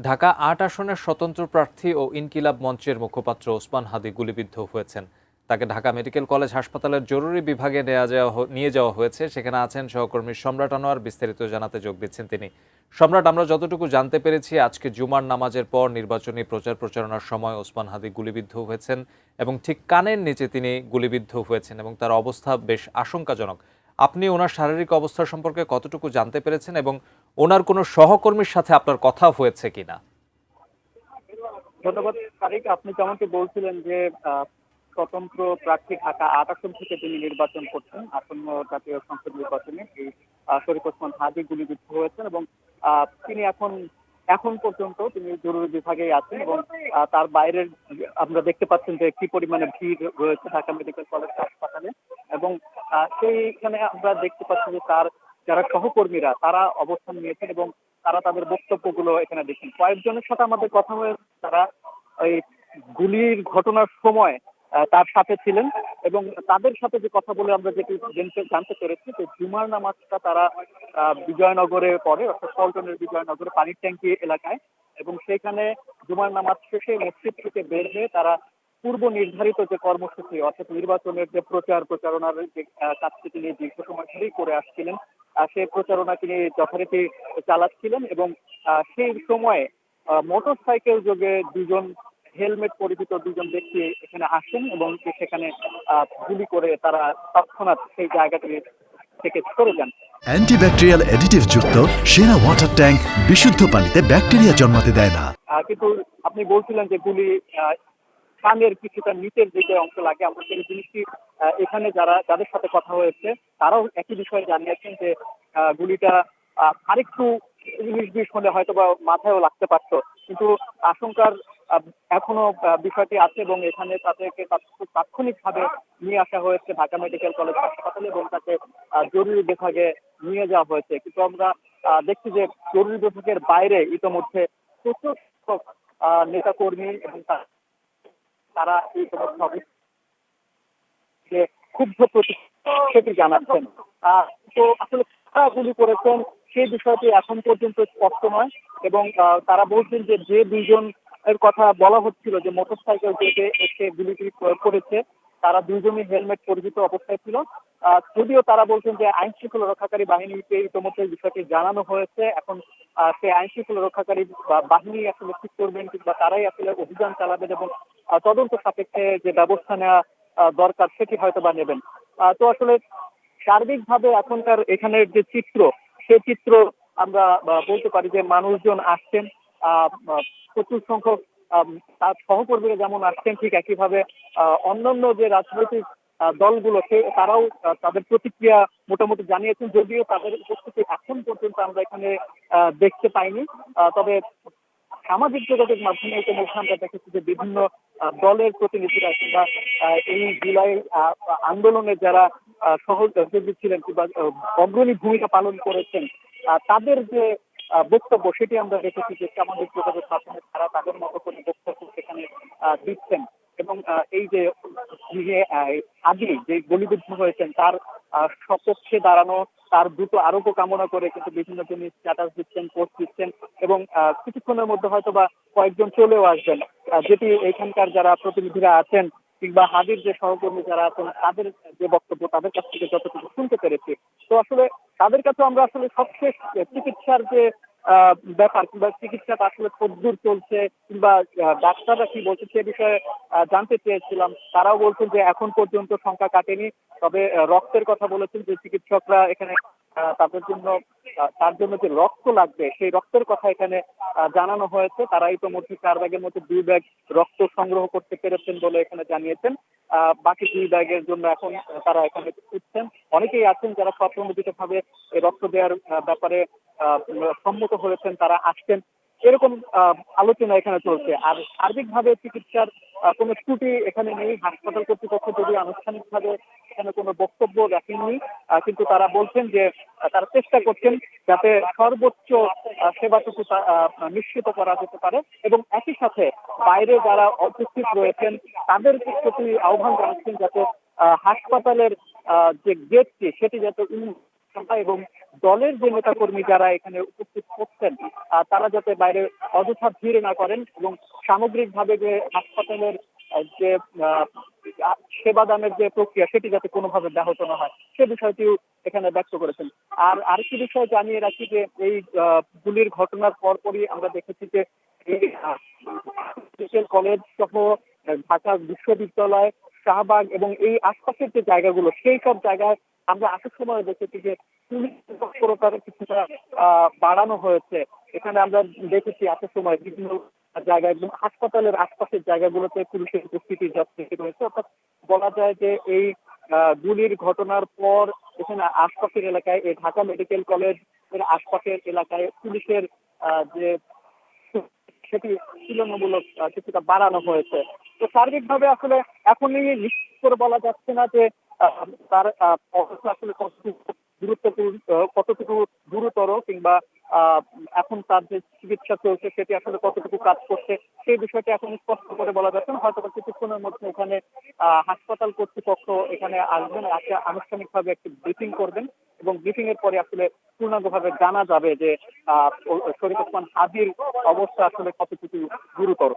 ঢাকা-৮ আসনের স্বতন্ত্র প্রার্থী ও ইনকিলাব মঞ্চের মুখপাত্র ওসমান হাদী গুলিবিদ্ধ হয়েছেন। তাকে ঢাকা মেডিকেল কলেজ হাসপাতালের জরুরি বিভাগে নিয়ে যাওয়া হয়েছে। সেখানে আছেন সহকর্মী সম্রাট আনোয়ার। বিস্তারিত জানাতে যোগ দিচ্ছেন তিনি। সম্রাট, আমরা যতটুকু জানতে পেরেছি, আজকে জুমার নামাজের পর নির্বাচনী প্রচারণার সময় ওসমান হাদী গুলিবিদ্ধ হয়েছেন এবং ঠিক কানের নিচে তিনি গুলিবিদ্ধ হয়েছেন এবং তার অবস্থা বেশ আশঙ্কাজনক। আপনি ওনার শারীরিক অবস্থা সম্পর্কে কতটুকু জানতে পেরেছেন এবং ওনার কোনো সহকর্মীর সাথে আপনার কথা হয়েছে কিনা? ধন্যবাদ তারিক। আপনি যেমনটি বলছিলেন যে স্বতন্ত্র প্রার্থী ঢাকা ৮ আসন থেকে তিনি নির্বাচন করছেন আসন্ন জাতীয় সংসদ নির্বাচনে। এই শরীফ ওসমান হাদী গুলিবিদ্ধ হয়েছেন এবং তিনি এখন পর্যন্ত তিনি জরুরি বিভাগেই আছেন এবং তার বাইরের আমরা দেখতে পাচ্ছেন যে কি পরিমাণে ভিড় রয়েছে ঢাকা মেডিকেল কলেজ হাসপাতালে এবং সেইখানে আমরা দেখতে পাচ্ছি যে তার যারা সহকর্মীরা তারা অবস্থান নিয়েছেন এবং তারা তাদের বক্তব্যগুলো এখানে দেখছেন। কয়েকজনের সাথে আমাদের কথা হয়েছে, তারা ওই গুলির ঘটনার সময় তার সাথে ছিলেন এবং তাদের সাথে যে কথা বলে আমরা যেটি জানতে পেরেছি যে জুমার নামাজটা তারা বিজয়নগরে পড়ে, অর্থাৎ পল্টনের বিজয়নগরে পানির ট্যাঙ্কি এলাকায়, এবং সেখানে জুমার নামাজ শেষে মসজিদ থেকে বের হয়ে তারা পূর্ব নির্ধারিত যে কর্মসূচি অর্থাৎ নির্বাচনের যে প্রচারণার যে কাজটি তিনি দীর্ঘ সময় ধরেই করে আসছিলেন, সেই প্রচারণা তিনি যথারীতি চালাচ্ছিলেন এবং সেই সময়ে মোটর সাইকেল যোগে দুজন হেলমেট পরিহিত দুজন ব্যক্তি এখানে আসেন এবং সেখানে গুলি করে তারা তৎক্ষণাৎ সেই জায়গাটি থেকে সরে যান। অ্যান্টিব্যাকটেরিয়াল অ্যাডিটিভ যুক্ত সেরা ওয়াটার ট্যাঙ্ক বিশুদ্ধ পানিতে ব্যাকটেরিয়া জন্মাতে দেয় না। কিন্তু আপনি বলছিলেন যে গুলি কানের কিছুটা নিচের দিকে অংশ লাগে। আমরা সেই জিনিসটি এখানে যাদের সাথে কথা হয়েছে তারাও একই বিষয়ে জানিয়েছেন যে গুলিটা আরেকটু ১৯-২০ হলে হয়তো বা মাথায়ও লাগতে পারতো, কিন্তু আশঙ্কার এখনো বিষয়টি আছে এবং এখানে তাদেরকে তাৎক্ষণিকভাবে নিয়ে আসা হয়েছে ঢাকা মেডিকেল কলেজ হাসপাতালে এবং তাকে জরুরি বিভাগে নিয়ে যাওয়া হয়েছে। কিন্তু আমরা দেখছি যে জরুরি বিভাগের বাইরে ইতোমধ্যে প্রচুর সংখ্যক নেতাকর্মী এবং তারা এই সমস্ত ক্ষুব্ধ প্রতিক্রিয়া সেটি জানাচ্ছেন। তো আসলে কারা গুলি করেছেন সেই বিষয়টি এখন পর্যন্ত স্পষ্ট নয় এবং তারা বলছেন যে দুইজন এর কথা বলা হচ্ছিল যে মোটরসাইকেল থেকে এসে গুলিটি করেছে, তারা দুইজনই হেলমেট পরিহিত অবস্থায় ছিল। যদিও তারা বলছেন যে আইন শৃঙ্খলা রক্ষাকারী বাহিনীকে ইতিমধ্যে বিষয়টি জানানো হয়েছে। এখন সেই আইন শৃঙ্খলা রক্ষাকারী বাহিনী আসলে ঠিক করবেন কিংবা তারাই আসলে অভিযান চালাবেন এবং তদন্ত সাপেক্ষে যে ব্যবস্থা নেওয়া দরকার সেটি হয়তো বা নেবেন। তো আসলে সার্বিকভাবে এখনকার এখানের যে চিত্র, সেই চিত্র আমরা বলতে পারি যে মানুষজন আসছেন, প্রচুর সংখ্যক তার সহকর্মীরা যেমন আসছেন ঠিক একইভাবে অন্যান্য যে রাজনৈতিক দলগুলো তারাও তাদের প্রতিক্রিয়া মোটামুটি জানিয়েছেন, যদিও তাদের উপস্থিতি এখন পর্যন্ত আমরা এখানে দেখতে পাইনি। তবে সামাজিক যোগাযোগ মাধ্যমে ইতিমধ্যে আমরা দেখেছি যে বিভিন্ন দলের প্রতিনিধিরা কিংবা এই জুলাই আন্দোলনে যারা সহযোগী ছিলেন কিংবা অগ্রণী ভূমিকা পালন করেছেন, তাদের যে বক্তব্য সেটি আমরা দেখেছি যে সামাজিক যোগাযোগ মাধ্যমে তারা তাদের মতো করে বক্তব্য সেখানে দিচ্ছেন এবং এই যে আগে যে গুলিবিদ্ধ হয়েছেন তার সপক্ষে দাঁড়ানো, তার দ্রুত আরোগ্য কামনা করে কিন্তু বিভিন্ন জিনিস স্ট্যাটাস দিচ্ছেন, পোস্ট দিচ্ছেন এবং কিছুক্ষণের মধ্যে হয়তো বা কয়েকজন চলেও আসবেন, যেটি এখানকার যারা প্রতিনিধিরা আছেন কিংবা হাদির যে সহকর্মী যারা আছেন তাদের যে বক্তব্য তাদের কাছ থেকে যতটুকু শুনতে পেরেছি। তো আসলে তাদের কাছে আমরা আসলে সবশেষ চিকিৎসার যে ব্যাপার কিংবা চিকিৎসাটা আসলে কতদূর চলছে কিংবা ডাক্তাররা কি বলছে সে বিষয়ে জানতে চেয়েছিলাম। তারাও বলছেন যে এখন পর্যন্ত সংখ্যা কাটেনি, তবে রক্তের কথা বলেছেন যে চিকিৎসকরা এখানে তাদের জন্য তার জন্য যে রক্ত লাগবে সেই রক্তের কথা এখানে জানানো হয়েছে। তারা ইতিমধ্যে 4 ব্যাগের মধ্যে 2 ব্যাগ রক্ত সংগ্রহ করতে পেরেছেন বলে এখানে জানিয়েছেন। বাকি 2 ব্যাগের জন্য এখন তারা এখানে খুঁজছেন। অনেকেই আছেন যারা স্বপ্রণোদিত ভাবে এই রক্ত দেওয়ার ব্যাপারে সম্মত হয়েছেন, তারা আসছেন, এরকম আলোচনা এখানে চলছে। আর সার্বিকভাবে চিকিৎসার কোনো ত্রুটি এখানে নেই। হাসপাতাল কর্তৃপক্ষ যদি আনুষ্ঠানিকভাবে এখানে কোনো বক্তব্য রাখেননি, কিন্তু তারা বলছেন যে তারা চেষ্টা করছেন যাতে সর্বোচ্চ সেবাটুকু নিশ্চিত করা যেতে পারে এবং একই সাথে বাইরে যারা উপস্থিত রয়েছেন তাদের প্রতি আহ্বান জানাচ্ছেন যাতে হাসপাতালের যে গেটটি সেটি যাতে এবং দলের যে নেতাকর্মী যারা এখানে উপস্থিত হচ্ছেন তারা যাতে বাইরে অযথা ভিড় না করেন এবং সামগ্রিকভাবে যে হাসপাতালের যে সেবা দানের যে প্রক্রিয়া সেটি যাতে কোনোভাবে ব্যাহত না হয় সে বিষয়টিও এখানে ব্যক্ত করেছেন। আর আরেকটি বিষয় জানিয়ে রাখি যে এই গুলির ঘটনার পরপরই আমরা দেখেছি যে এই মেডিকেল কলেজ সহ ঢাকা বিশ্ববিদ্যালয়, শাহবাগ এবং এই আশপাশের যে জায়গাগুলো সেই সব জায়গায় আমরা আসার সময় দেখেছি যে পুলিশ তৎপরতার কিছুটা বাড়ানো হয়েছে। এখানে আমরা দেখেছি আসার সময় বিভিন্ন জায়গায় একদম হাসপাতালের আশপাশের জায়গাগুলোতে পুলিশের উপস্থিতি যথেষ্ট রয়েছে। অর্থাৎ বলা যায় যে এই গুলির ঘটনার পর এখানে আশপাশের এলাকায় এই ঢাকা মেডিকেল কলেজ এর আশপাশের এলাকায় পুলিশের যে সেটি তুলনামূলক কিছুটা বাড়ানো হয়েছে। তো সার্বিকভাবে আসলে এখনই নিশ্চিত করে বলা যাচ্ছে না যে তার অবস্থা আসলে কতটুকু গুরুতর কিংবা এখন তার যে চিকিৎসা চলছে সেটি আসলে কতটুকু কাজ করছে সেই বিষয়টি এখন স্পষ্ট করে বলা যাচ্ছে না। হয়তো কিছুক্ষণের মধ্যে এখানে হাসপাতাল কর্তৃপক্ষ এখানে আসবেন, আনুষ্ঠানিকভাবে একটি ব্রিফিং করবেন এবং ব্রিফিং এর পরে আসলে পূর্ণাঙ্গভাবে জানা যাবে যে শরীফ ওসমান হাদির অবস্থা আসলে কতটুকু গুরুতর।